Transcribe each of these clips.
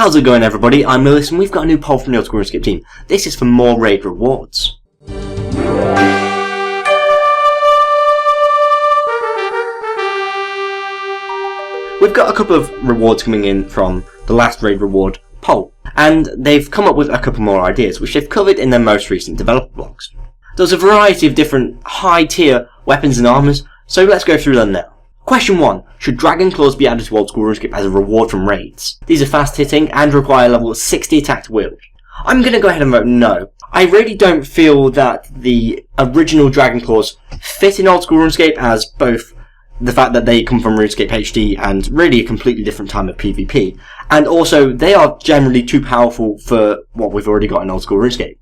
How's it going, everybody? I'm Lewis and we've got a new poll from the Old School RuneScape team. This is for more raid rewards. We've got a couple of rewards coming in from the last raid reward poll, and they've come up with a couple more ideas which they've covered in their most recent developer blogs. There's a variety of different high tier weapons and armors, so let's go through them now. Question 1. Should Dragon Claws be added to Old School RuneScape as a reward from raids? These are fast hitting and require level 60 attack to wield. I'm going to go ahead and vote no. I really don't feel that the original Dragon Claws fit in Old School RuneScape, as both the fact that they come from RuneScape HD and really a completely different time of PvP, and also they are generally too powerful for what we've already got in Old School RuneScape.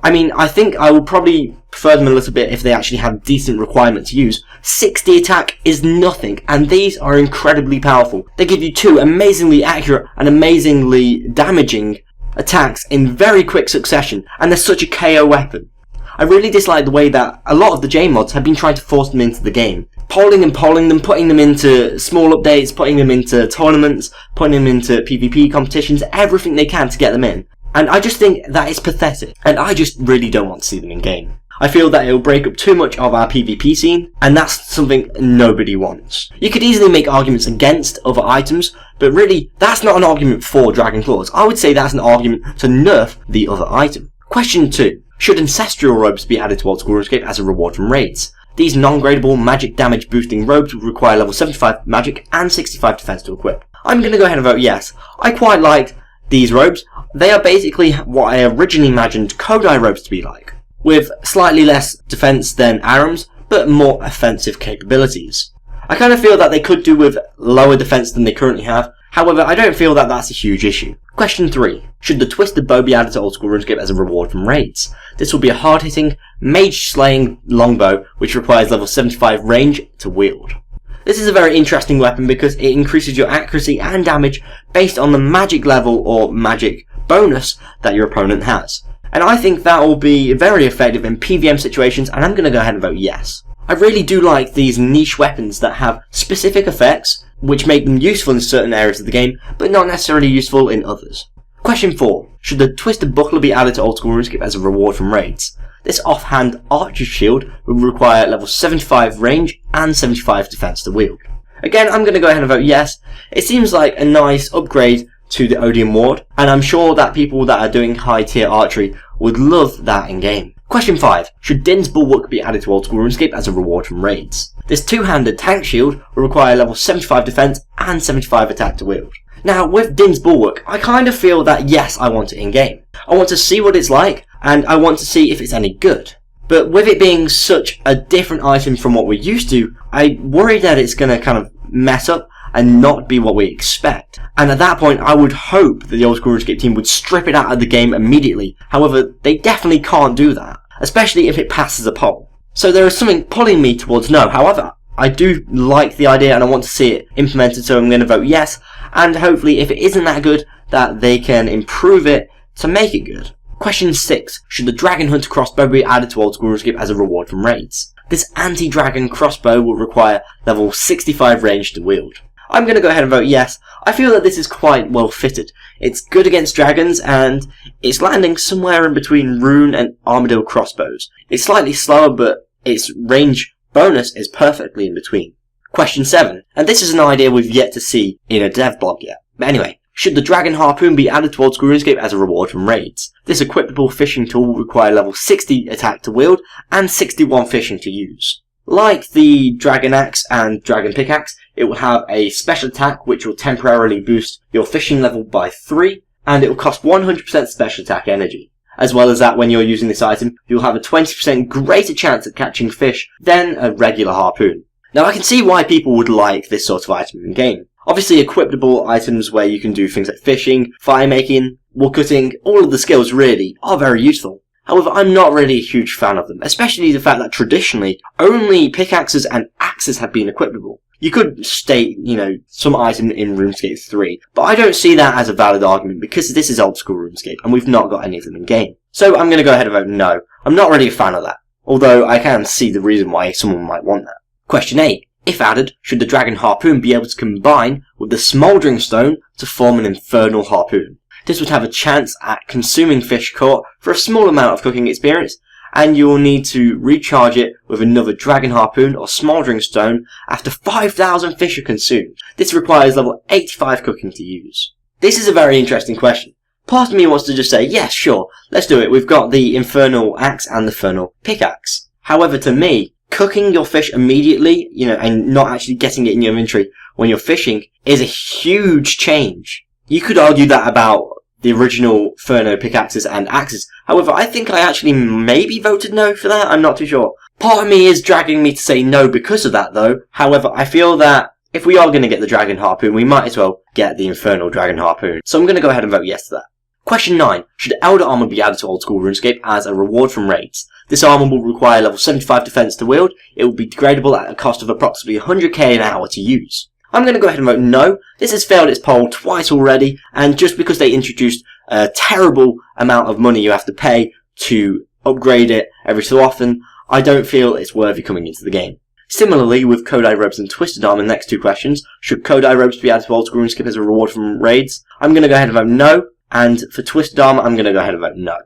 I mean, I think I would probably prefer them a little bit if they actually had decent requirement to use. 60 attack is nothing, and these are incredibly powerful. They give you two amazingly accurate and amazingly damaging attacks in very quick succession, and they're such a KO weapon. I really dislike the way that a lot of the J mods have been trying to force them into the game. Polling them, putting them into small updates, putting them into tournaments, putting them into PvP competitions, everything they can to get them in. And I just think that is pathetic, and I just really don't want to see them in game. I feel that it will break up too much of our PvP scene, and that's something nobody wants. You could easily make arguments against other items, but really, that's not an argument for Dragon Claws. I would say that's an argument to nerf the other item. Question 2. Should Ancestral Robes be added to Old School RuneScape as a reward from raids? These non-gradable magic damage boosting robes would require level 75 magic and 65 defense to equip. I'm going to go ahead and vote yes. I quite like these robes. They are basically what I originally imagined Kodai robes to be like, with slightly less defense than Aram's, but more offensive capabilities. I kind of feel that they could do with lower defense than they currently have, however I don't feel that that's a huge issue. Question 3. Should the Twisted Bow be added to Old School RuneScape as a reward from raids? This will be a hard-hitting, mage-slaying longbow which requires level 75 range to wield. This is a very interesting weapon because it increases your accuracy and damage based on the magic level or magic bonus that your opponent has. And I think that will be very effective in PvM situations, and I'm going to go ahead and vote yes. I really do like these niche weapons that have specific effects which make them useful in certain areas of the game, but not necessarily useful in others. Question 4. Should the Twisted Buckler be added to Old School RuneScape as a reward from raids? This offhand archer shield will require level 75 range and 75 defense to wield. Again, I'm going to go ahead and vote yes. It seems like a nice upgrade to the Odium Ward, and I'm sure that people that are doing high tier archery would love that in game. Question 5. Should Din's Bulwark be added to Old School RuneScape as a reward from raids? This two-handed tank shield will require level 75 defense and 75 attack to wield. Now, with Din's Bulwark, I kind of feel that yes, I want it in game. I want to see what it's like, and I want to see if it's any good. But with it being such a different item from what we're used to, I worry that it's going to kind of mess up and not be what we expect. And at that point, I would hope that the Old School RuneScape team would strip it out of the game immediately. However, they definitely can't do that, especially if it passes a poll. So there is something pulling me towards no. However, I do like the idea and I want to see it implemented, so I'm going to vote yes. And hopefully, if it isn't that good, that they can improve it to make it good. Question 6. Should the Dragon Hunter crossbow be added to Old School RuneScape as a reward from raids? This anti-dragon crossbow will require level 65 range to wield. I'm going to go ahead and vote yes. I feel that this is quite well fitted. It's good against dragons, and it's landing somewhere in between rune and armadillo crossbows. It's slightly slower, but its range bonus is perfectly in between. Question 7. And this is an idea we've yet to see in a dev blog yet. But anyway, should the Dragon Harpoon be added to Old School RuneScape as a reward from raids? This equipable fishing tool will require level 60 attack to wield and 61 fishing to use. Like the Dragon Axe and Dragon Pickaxe, it will have a special attack which will temporarily boost your fishing level by 3, and it will cost 100% special attack energy. As well as that, when you're using this item, you'll have a 20% greater chance at catching fish than a regular harpoon. Now I can see why people would like this sort of item in game. Obviously equipable items where you can do things like fishing, fire making, woodcutting, all of the skills really are very useful. However, I'm not really a huge fan of them, especially the fact that traditionally, only pickaxes and axes have been equipable. You could state, some item in RuneScape 3, but I don't see that as a valid argument because this is Old School RuneScape and we've not got any of them in game. So I'm going to go ahead and vote no. I'm not really a fan of that, although I can see the reason why someone might want that. Question 8. If added, should the Dragon Harpoon be able to combine with the Smouldering Stone to form an Infernal Harpoon? This would have a chance at consuming fish caught for a small amount of cooking experience, and you will need to recharge it with another dragon harpoon or smouldering stone after 5,000 fish are consumed. This requires level 85 cooking to use. This is a very interesting question. Part of me wants to just say, yes, sure, let's do it. We've got the infernal axe and the infernal pickaxe. However, to me, cooking your fish immediately, and not actually getting it in your inventory when you're fishing is a huge change. You could argue that about the original Inferno pickaxes and axes. However, I think I actually maybe voted no for that. I'm not too sure. Part of me is dragging me to say no because of that, though. However, I feel that if we are going to get the dragon harpoon, we might as well get the infernal dragon harpoon. So I'm going to go ahead and vote yes to that. Question 9. Should Elder Armor be added to Old School RuneScape as a reward from raids? This armor will require level 75 defense to wield. It will be degradable at a cost of approximately 100k an hour to use. I'm going to go ahead and vote no. This has failed its poll twice already, and just because they introduced a terrible amount of money you have to pay to upgrade it every so often, I don't feel it's worthy coming into the game. Similarly, with Kodai Robes and Twisted Armor, next two questions, should Kodai Robes be added to Old School RuneScape as a reward from raids? I'm going to go ahead and vote no, and for Twisted Armor, I'm going to go ahead and vote no.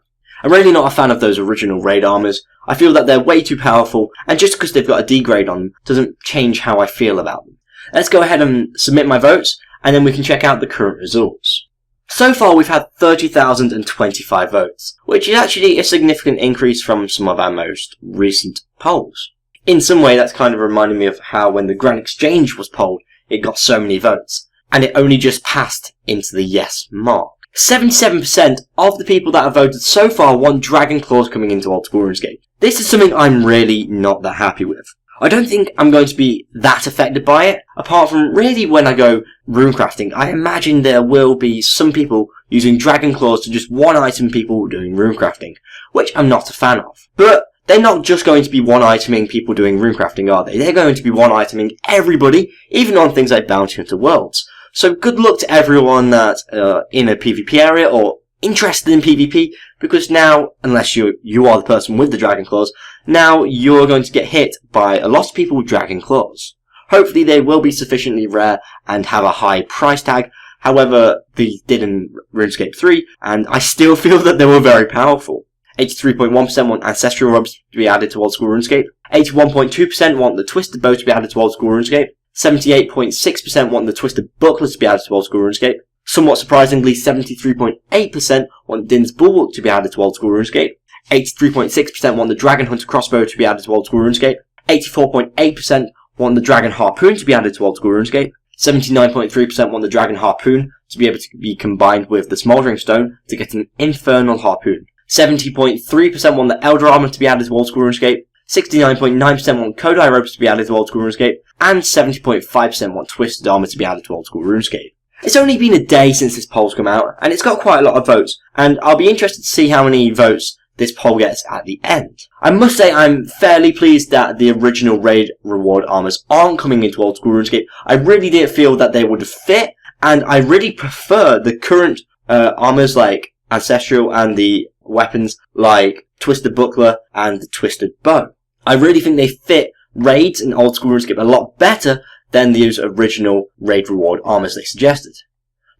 I'm really not a fan of those original raid armors. I feel that they're way too powerful, and just because they've got a degrade on them doesn't change how I feel about them. Let's go ahead and submit my votes, and then we can check out the current results. So far we've had 30,025 votes, which is actually a significant increase from some of our most recent polls. In some way that's kind of reminding me of how when the Grand Exchange was polled, it got so many votes, and it only just passed into the yes mark. 77% of the people that have voted so far want Dragon Claws coming into Old School RuneScape. This is something I'm really not that happy with. I don't think I'm going to be that affected by it, apart from really when I go runecrafting. I imagine there will be some people using Dragon Claws to just one-item people doing runecrafting, which I'm not a fan of. But they're not just going to be one-iteming people doing runecrafting, are they? They're going to be one-iteming everybody, even on things like Bounty Hunter Worlds. So good luck to everyone that's in a PvP area or interested in PvP, because now, unless you are the person with the Dragon Claws, now you're going to get hit by a lot of people with Dragon Claws. Hopefully they will be sufficiently rare and have a high price tag. However, they did in RuneScape 3, and I still feel that they were very powerful. 83.1% want Ancestral Robes to be added to Old School RuneScape. 81.2% want the Twisted Bow to be added to Old School RuneScape. 78.6% want the Twisted Buckler to be added to Old School RuneScape. Somewhat surprisingly, 73.8% want Din's Bulwark to be added to Old School RuneScape. 83.6% want the Dragon Hunter Crossbow to be added to Old School RuneScape. 84.8% want the Dragon Harpoon to be added to Old School RuneScape. 79.3% want the Dragon Harpoon to be able to be combined with the Smouldering Stone to get an Infernal Harpoon. 70.3% want the Elder Armor to be added to Old School RuneScape. 69.9% want Kodai Robes to be added to Old School RuneScape. And 70.5% want Twisted Armor to be added to Old School RuneScape. It's only been a day since this poll's come out, and it's got quite a lot of votes, and I'll be interested to see how many votes this poll gets at the end. I must say I'm fairly pleased that the original raid reward armors aren't coming into Old School RuneScape. I really didn't feel that they would fit, and I really prefer the current armors like Ancestral and the weapons like Twisted Buckler and the Twisted Bow. I really think they fit raids in Old School RuneScape a lot better than those original raid reward armors they suggested.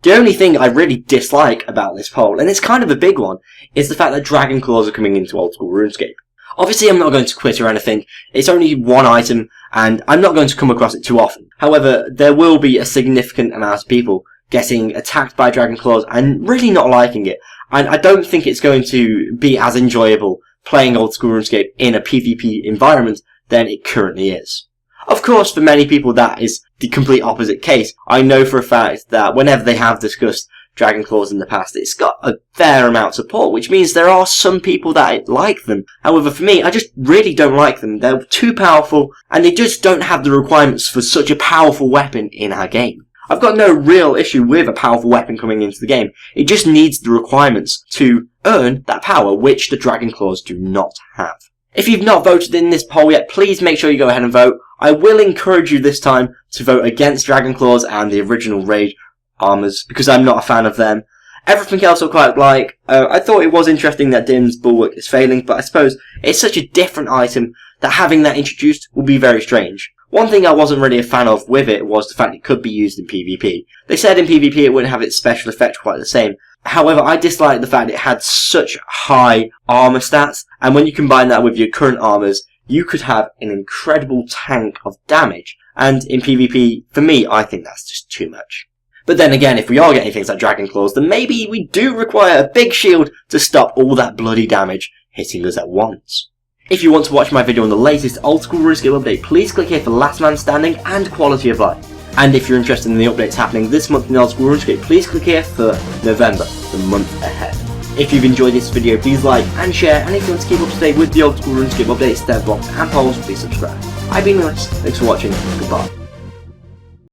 The only thing I really dislike about this poll, and it's kind of a big one, is the fact that Dragon Claws are coming into Old School RuneScape. Obviously I'm not going to quit or anything, it's only one item, and I'm not going to come across it too often. However, there will be a significant amount of people getting attacked by Dragon Claws and really not liking it, and I don't think it's going to be as enjoyable playing Old School RuneScape in a PvP environment than it currently is. Of course, for many people that is the complete opposite case. I know for a fact that whenever they have discussed Dragon Claws in the past, it's got a fair amount of support, which means there are some people that like them. However, for me, I just really don't like them. They're too powerful, and they just don't have the requirements for such a powerful weapon in our game. I've got no real issue with a powerful weapon coming into the game. It just needs the requirements to earn that power, which the Dragon Claws do not have. If you've not voted in this poll yet, please make sure you go ahead and vote. I will encourage you this time to vote against Dragon Claws and the original raid armors, because I'm not a fan of them. Everything else I quite like. I thought it was interesting that Din's Bulwark is failing, but I suppose it's such a different item that having that introduced will be very strange. One thing I wasn't really a fan of with it was the fact it could be used in PvP. They said in PvP it wouldn't have its special effect quite the same, However, I dislike the fact it had such high armor stats, and when you combine that with your current armors, you could have an incredible tank of damage. And in PvP, for me, I think that's just too much. But then again, if we are getting things like Dragon Claws, then maybe we do require a big shield to stop all that bloody damage hitting us at once. If you want to watch my video on the latest Old School RuneScape update, please click here for Last Man Standing and Quality of Life. And if you're interested in the updates happening this month in Old School RuneScape, please click here for November, the month ahead. If you've enjoyed this video, please like and share, and if you want to keep up to date with the Old School RuneScape updates, stat blocks and polls, please subscribe. I've been Lewis, thanks for watching, goodbye.